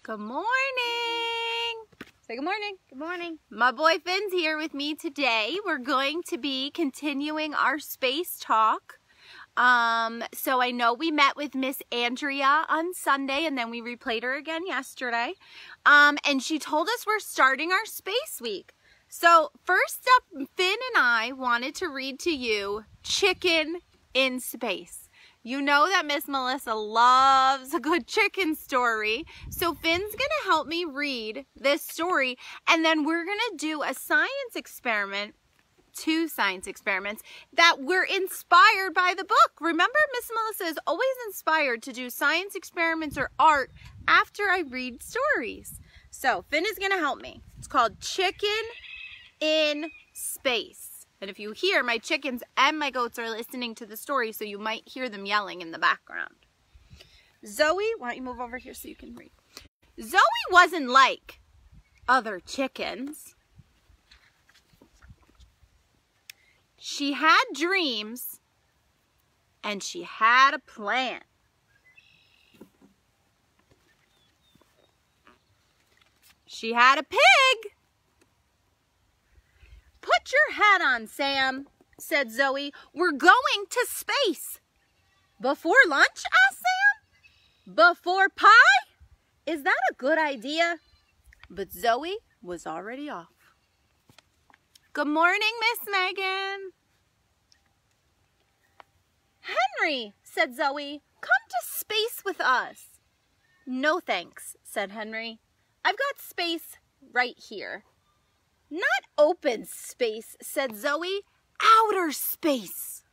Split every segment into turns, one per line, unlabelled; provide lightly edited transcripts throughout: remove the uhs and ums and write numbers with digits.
Good morning. Say good morning.
Good morning.
My boy Finn's here with me today. We're going to be continuing our space talk. So I know we met with Miss Andrea on Sunday and then we replayed her again yesterday. And she told us we're starting our space week. So first up, Finn and I wanted to read to you Chicken in Space. You know that Miss Melissa loves a good chicken story. So Finn's gonna help me read this story and then we're gonna do a science experiment, 2 science experiments that were inspired by the book. Remember, Miss Melissa is always inspired to do science experiments or art after I read stories. So Finn is gonna help me. It's called Chicken in Space. And if you hear, my chickens and my goats are listening to the story, so you might hear them yelling in the background. Zoe, why don't you move over here so you can read? Zoe wasn't like other chickens. She had dreams, and she had a plan. She had a pig. Put your hat on, Sam, said Zoe. We're going to space. Before lunch, asked Sam. Before pie? Is that a good idea? But Zoe was already off. Good morning, Miss Megan. Henry, said Zoe, come to space with us. No thanks, said Henry. I've got space right here. Not open space, said Zoe. Outer space.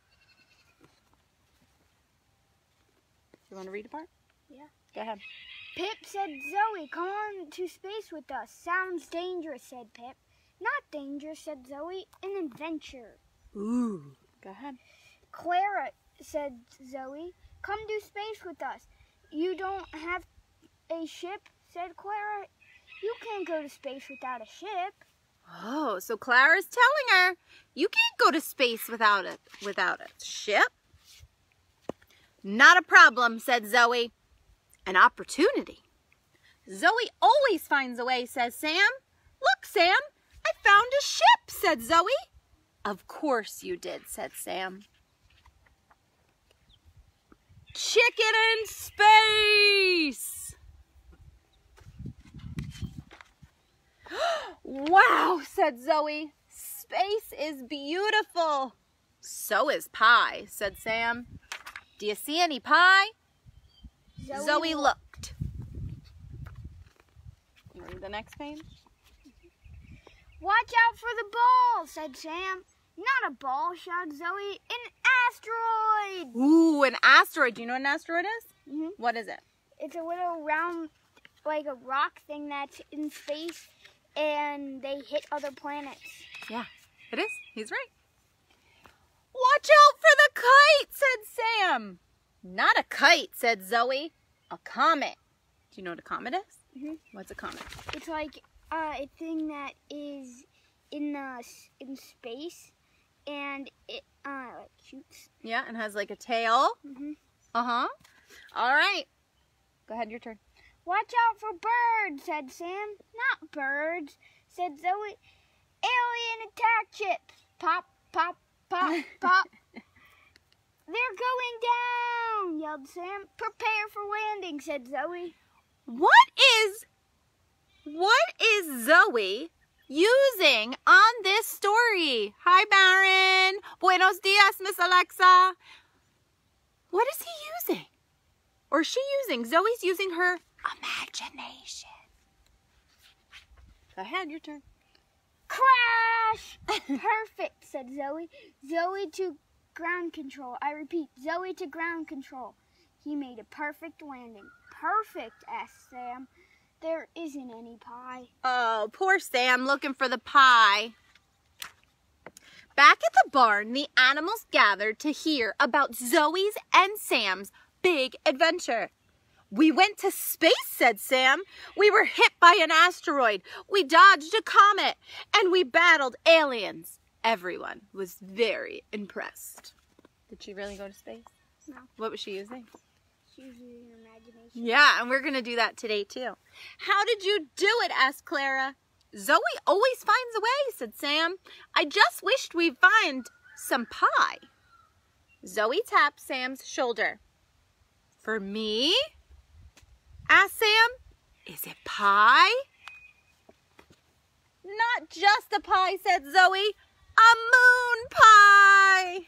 You want to read a part?
Yeah.
Go ahead.
Pip said, Zoe, come on to space with us. Sounds dangerous, said Pip. Not dangerous, said Zoe. An adventure.
Ooh. Go ahead.
Clara, said Zoe, come to space with us. You don't have a ship, said Clara. You can't go to space without a ship.
Oh, so Clara's telling her, you can't go to space without a ship. Not a problem, said Zoe. An opportunity. Zoe always finds a way, says Sam. Look, Sam, I found a ship, said Zoe. Of course you did, said Sam. Chicken in space. Wow, said Zoe. Space is beautiful. So is pie, said Sam. Do you see any pie? Zoe looked. You read the next page?
Watch out for the ball, said Sam. Not a ball, shouted Zoe. An asteroid.
Ooh, an asteroid. Do you know what an asteroid is?
Mm-hmm.
What is it?
It's a little round, like a rock thing that's in space, and they hit other planets.
Yeah, it is. He's right. Watch out for the kite, said Sam. Not a kite, said Zoe. A comet. Do you know what a comet is?
Mm-hmm.
What's a comet?
It's like a thing that is in space, and it like shoots.
Yeah, and has like a tail.
Mm-hmm.
Uh-huh. All right. Go ahead, your turn.
Watch out for birds, said Sam. Not birds, said Zoe. Alien attack ships. Pop, pop, pop, pop. They're going down, yelled Sam. Prepare for landing, said Zoe.
What is Zoe using on this story? Hi, Baron. Buenos dias, Miss Alexa. What is he using? Or is she using? Zoe's using her imagination. Go ahead, your turn.
Crash! Perfect, said Zoe. Zoe to ground control. I repeat, Zoe to ground control. He made a perfect landing. Perfect, asked Sam. There isn't any pie.
Oh, poor Sam looking for the pie. Back at the barn, the animals gathered to hear about Zoe's and Sam's big adventure. We went to space, said Sam. We were hit by an asteroid. We dodged a comet. And we battled aliens. Everyone was very impressed. Did she really go to space?
No.
What was she using?
Choose using your imagination.
Yeah, and we're going to do that today too. How did you do it? Asked Clara. Zoe always finds a way, said Sam. I just wished we'd find some pie. Zoe tapped Sam's shoulder. For me? Asked Sam. Is it pie? Not just a pie, said Zoe. A moon pie.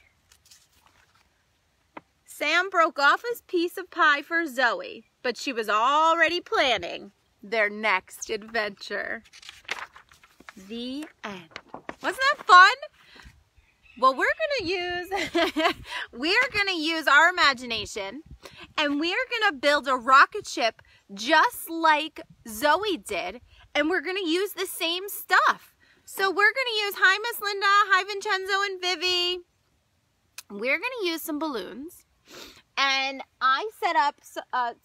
Sam broke off his piece of pie for Zoe, but she was already planning their next adventure. The end. Wasn't that fun? Well, we're gonna use our imagination, and we're gonna build a rocket ship just like Zoe did, and we're gonna use the same stuff. So we're gonna use, hi Miss Linda, hi Vincenzo and Vivi. We're gonna use some balloons, and I set up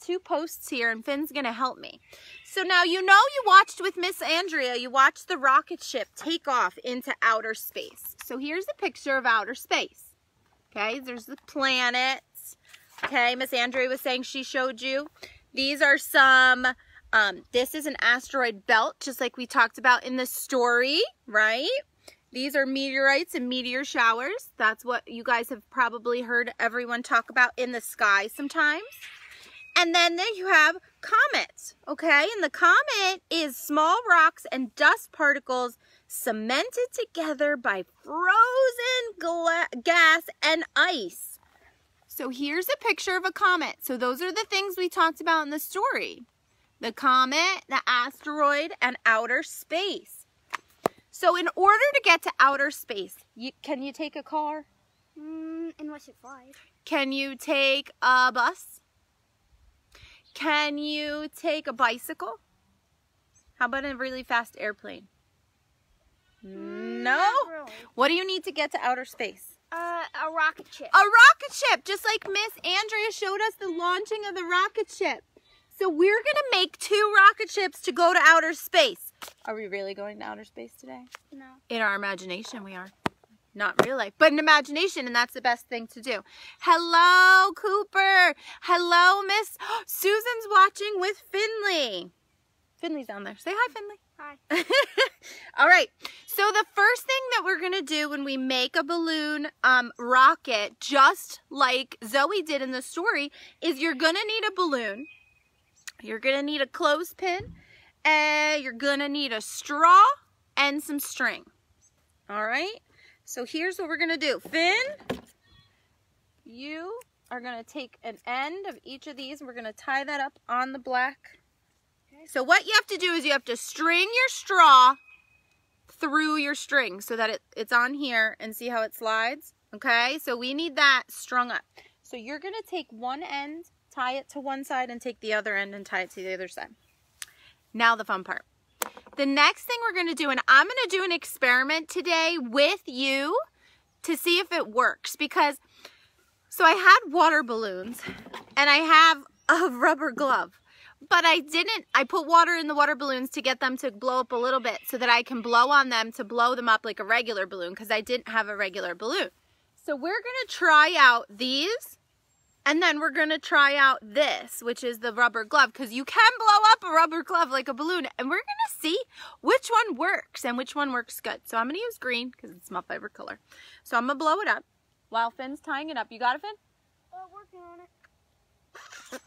2 posts here, and Finn's gonna help me. So now you watched with Miss Andrea, you watched the rocket ship take off into outer space. So here's a picture of outer space. Okay, there's the planets. Okay, Miss Andrea was saying she showed you. These are some, this is an asteroid belt, just like we talked about in the story, right? These are meteorites and meteor showers. That's what you guys have probably heard everyone talk about in the sky sometimes. And then you have comets, okay? And the comet is small rocks and dust particles cemented together by frozen gas and ice. So here's a picture of a comet. So those are the things we talked about in the story. The comet, the asteroid, and outer space. So in order to get to outer space, can you take a car?
Unless it flies.
Can you take a bus? Can you take a bicycle? How about a really fast airplane? No?
Not really.
What do you need to get to outer space?
A rocket ship.
A rocket ship, just like Miss Andrea showed us the launching of the rocket ship. So we're going to make 2 rocket ships to go to outer space. Are we really going to outer space today?
No.
In our imagination, we are. Not real life, but in imagination, and that's the best thing to do. Hello, Cooper. Hello, Miss Susan's watching with Finley. Finley's down there. Say hi, Finley.
Hi.
All right. So the first thing that we're going to do when we make a balloon rocket, just like Zoe did in the story, is you're going to need a balloon. You're going to need a clothespin. You're going to need a straw and some string. All right. So here's what we're going to do. Finn, you are going to take an end of each of these, and we're going to tie that up on the black. Okay. So what you have to do is you have to string your straw through your string so that it's on here, and see how it slides? Okay, so we need that strung up. So you're going to take one end, tie it to one side, and take the other end and tie it to the other side. Now the fun part. The next thing we're going to do, and I'm going to do an experiment today with you to see if it works, because, so I had water balloons and I have a rubber glove, but I put water in the water balloons to get them to blow up a little bit so that I can blow on them to blow them up like a regular balloon, because I didn't have a regular balloon. So we're going to try out these. And then we're going to try out this, which is the rubber glove, because you can blow up a rubber glove like a balloon. And we're going to see which one works and which one works good. So I'm going to use green because it's my favorite color. So I'm going to blow it up while Finn's tying it up. You got it, Finn?
Working on it.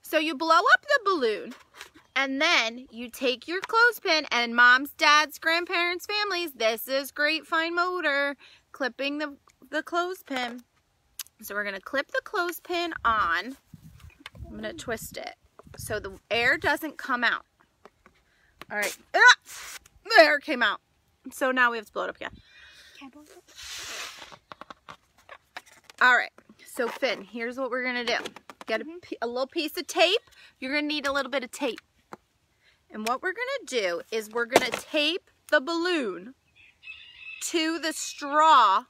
So you blow up the balloon, and then you take your clothespin, and Mom's, Dad's, grandparents, families, this is great fine motor, clipping the clothespin. So we're going to clip the clothespin on. I'm going to twist it so the air doesn't come out. All right. Ah! The air came out. So now we have to blow it up again. All right. So Finn, here's what we're going to do. Get a little piece of tape. You're going to need a little bit of tape. And what we're going to do is we're going to tape the balloon to the straw,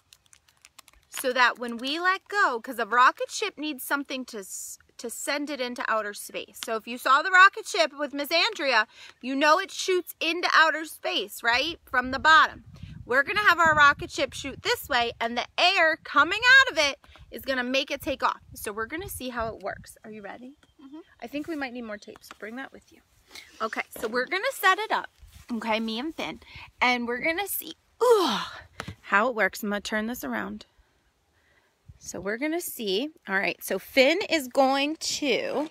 so that when we let go, because a rocket ship needs something to send it into outer space. So if you saw the rocket ship with Miss Andrea, you know it shoots into outer space, right? From the bottom. we're going to have our rocket ship shoot this way, and the air coming out of it is going to make it take off. So we're going to see how it works. Are you ready? Mm-hmm. I think we might need more tape, so bring that with you. Okay, so we're going to set it up, okay, me and Finn, and we're going to see how it works. I'm going to turn this around. So we're going to see. All right, so Finn is going to...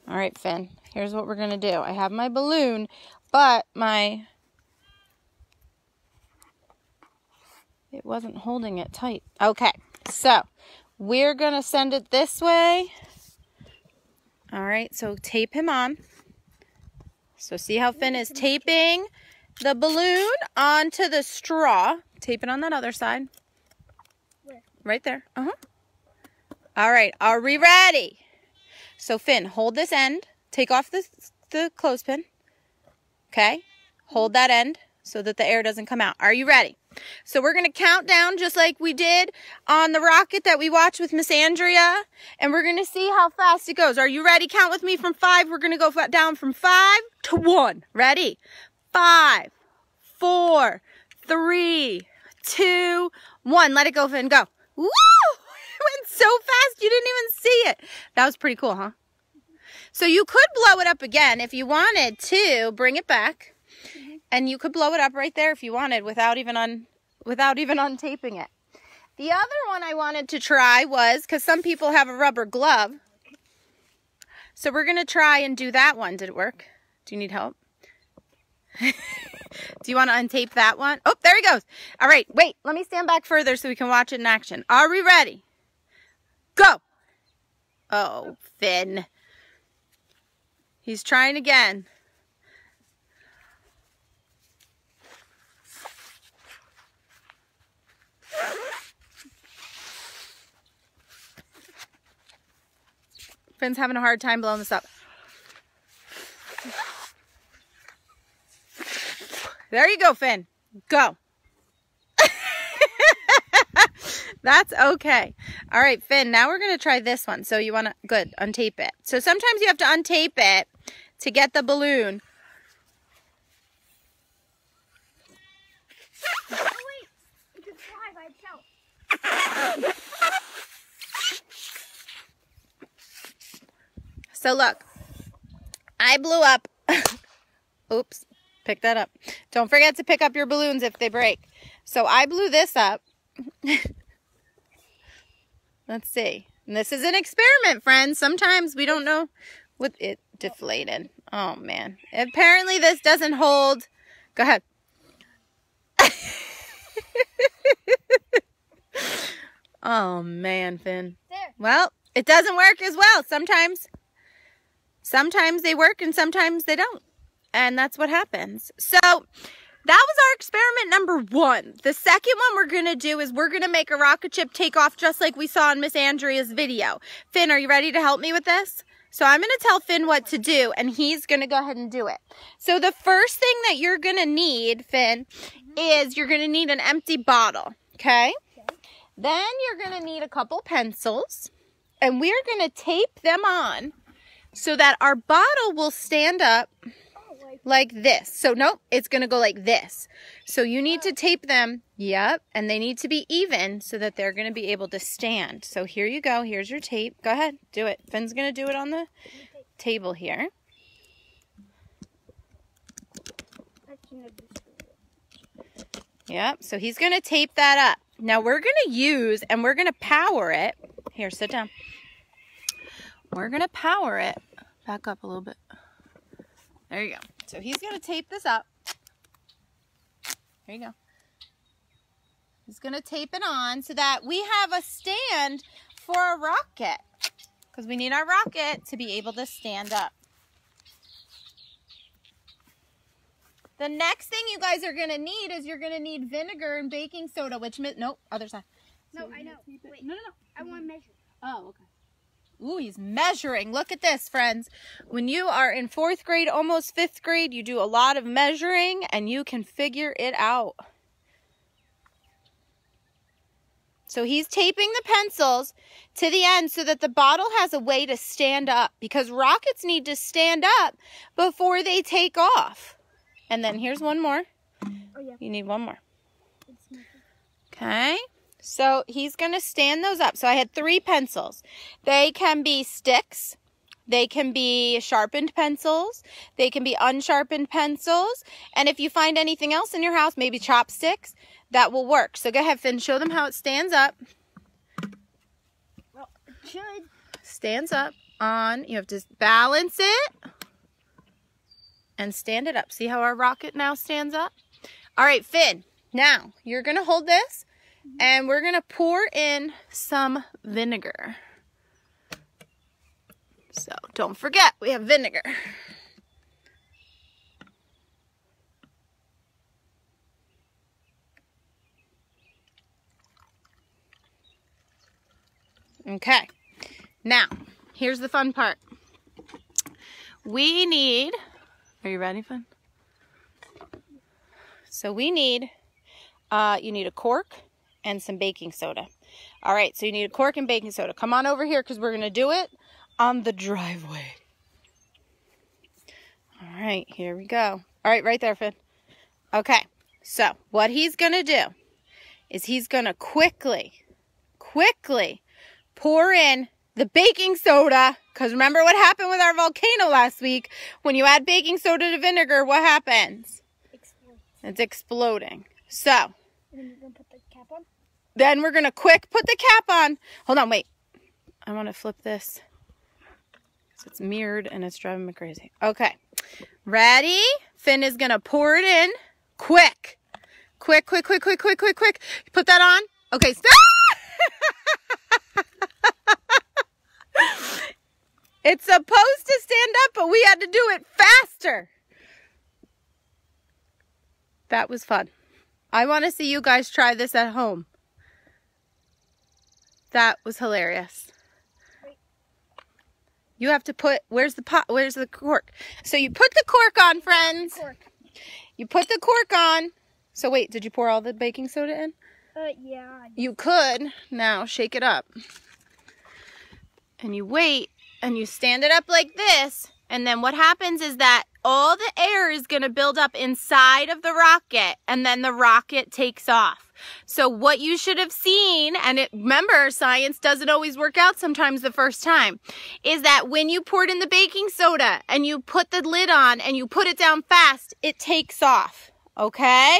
All right, Finn, here's what we're going to do. I have my balloon, but it wasn't holding it tight. Okay, so we're going to send it this way. All right, so tape him on. So see how Finn is taping the balloon onto the straw. Tape it on that other side.
Where?
Right there. Uh-huh. All right, are we ready? So Finn, hold this end. Take off the clothespin. Okay? Hold that end so that the air doesn't come out. Are you ready? So we're going to count down just like we did on the rocket that we watched with Miss Andrea. And we're going to see how fast it goes. Are you ready? Count with me from 5. We're going to go down from 5 to 1. Ready? 5, 4, 3, 2, 1. Let it go, Finn. Go. Woo! It went so fast you didn't even see it. That was pretty cool, huh? So you could blow it up again if you wanted to. Bring it back. And you could blow it up right there if you wanted without even untaping it. The other one I wanted to try was, because some people have a rubber glove. So we're going to try and do that one. Did it work? Do you need help? Do you want to untape that one? Oh, there he goes. All right, wait. Let me stand back further so we can watch it in action. Are we ready? Go. Oh, Finn. He's trying again. Finn's having a hard time blowing this up. There you go, Finn. Go. That's okay. All right, Finn, now we're going to try this one. So you want to, good, untape it. So sometimes you have to untape it to get the balloon.
Oh, wait. It could fly by itself.
So look, I blew up. Oops, pick that up. Don't forget to pick up your balloons if they break. So I blew this up. Let's see. And this is an experiment, friends. Sometimes we don't know what it deflated. Oh, man. Apparently this doesn't hold. Go ahead. Oh, man, Finn. There. Well, it doesn't work as well. Sometimes they work and sometimes they don't. And that's what happens. So that was our experiment number 1. The second one we're going to do is we're going to make a rocket ship take off just like we saw in Miss Andrea's video. Finn, are you ready to help me with this? So I'm going to tell Finn what to do, and he's going to go ahead and do it. So the first thing that you're going to need, Finn, is you're going to need an empty bottle, okay? Then you're going to need a couple pencils, and we're going to tape them on so that our bottle will stand up like this. So nope, it's going to go like this. So you need to tape them, yep, and they need to be even so that they're going to be able to stand. So here you go. Here's your tape. Go ahead, do it. Finn's going to do it on the table here. Yep, so he's going to tape that up. Now we're going to use, and we're going to power it. Here, sit down. We're going to power it. Back up a little bit. There you go. So he's going to tape this up. There you go. He's going to tape it on so that we have a stand for our rocket. Because we need our rocket to be able to stand up. The next thing you guys are going to need is you're going to need vinegar and baking soda, which, nope, other side.
No, I know. Wait. No. I want to measure.
Oh, okay. Ooh, he's measuring. Look at this, friends. When you are in 4th grade, almost 5th grade, you do a lot of measuring and you can figure it out. So he's taping the pencils to the end so that the bottle has a way to stand up, because rockets need to stand up before they take off. And then here's one more.
Oh, yeah.
You need one more.
It's nothing.
Okay. So he's going to stand those up. So I had 3 pencils. They can be sticks. They can be sharpened pencils. They can be unsharpened pencils. And if you find anything else in your house, maybe chopsticks, that will work. So go ahead, Finn. Show them how it stands up.
Well, it should.
Stands up on, you have to balance it and stand it up. See how our rocket now stands up? All right, Finn. Now, you're going to hold this and we're going to pour in some vinegar. So don't forget, we have vinegar. Okay, now here's the fun part. We need, are you ready, Finn? So we need, you need a cork and some baking soda. All right, so you need a cork and baking soda. Come on over here because we're going to do it on the driveway. All right, here we go. All right, right there, Finn. Okay, so what he's going to do is he's going to quickly pour in the baking soda, because remember what happened with our volcano last week? When you add baking soda to vinegar, what happens?
Explodes.
It's exploding. So,
And then you're going to put the cap on?
then we're going to quick put the cap on. Hold on, wait. I want to flip this. So it's mirrored and it's driving me crazy. Okay. Ready? Finn is going to pour it in. Quick. Quick. Put that on. Okay, stop. It's supposed to stand up, but we had to do it faster. That was fun. I want to see you guys try this at home. That was hilarious. You have to put, where's the pot? Where's the cork? So you put the cork on, friends.
Cork.
You put the cork on. So wait, did you pour all the baking soda in?
Yeah.
You could. Now shake it up. And you wait and you stand it up like this. And then what happens is that all the air is going to build up inside of the rocket and then the rocket takes off. So what you should have seen, and remember, science doesn't always work out sometimes the first time, is that when you poured in the baking soda and you put the lid on and you put it down fast, it takes off. Okay?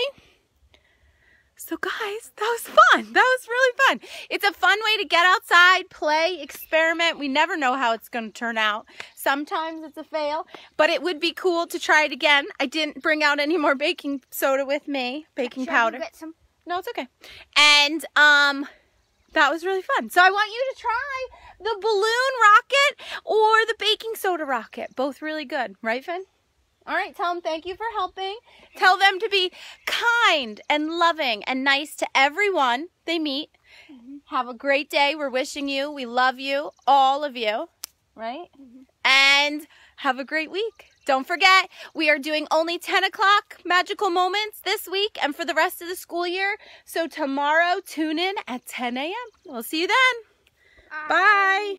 So guys, that was fun. That was really fun. It's a fun way to get outside, play, experiment. We never know how it's going to turn out. Sometimes it's a fail, but it would be cool to try it again. I didn't bring out any more baking soda with me, baking powder.
Get some?
No, it's okay. And that was really fun. So I want you to try the balloon rocket or the baking soda rocket. Both really good. Right, Finn? All right, tell them thank you for helping. Tell them to be kind and loving and nice to everyone they meet. Have a great day. We're wishing you. We love you, all of you, right? And have a great week. Don't forget, we are doing only 10 o'clock magical moments this week and for the rest of the school year. So tomorrow, tune in at 10 a.m. We'll see you then. Bye.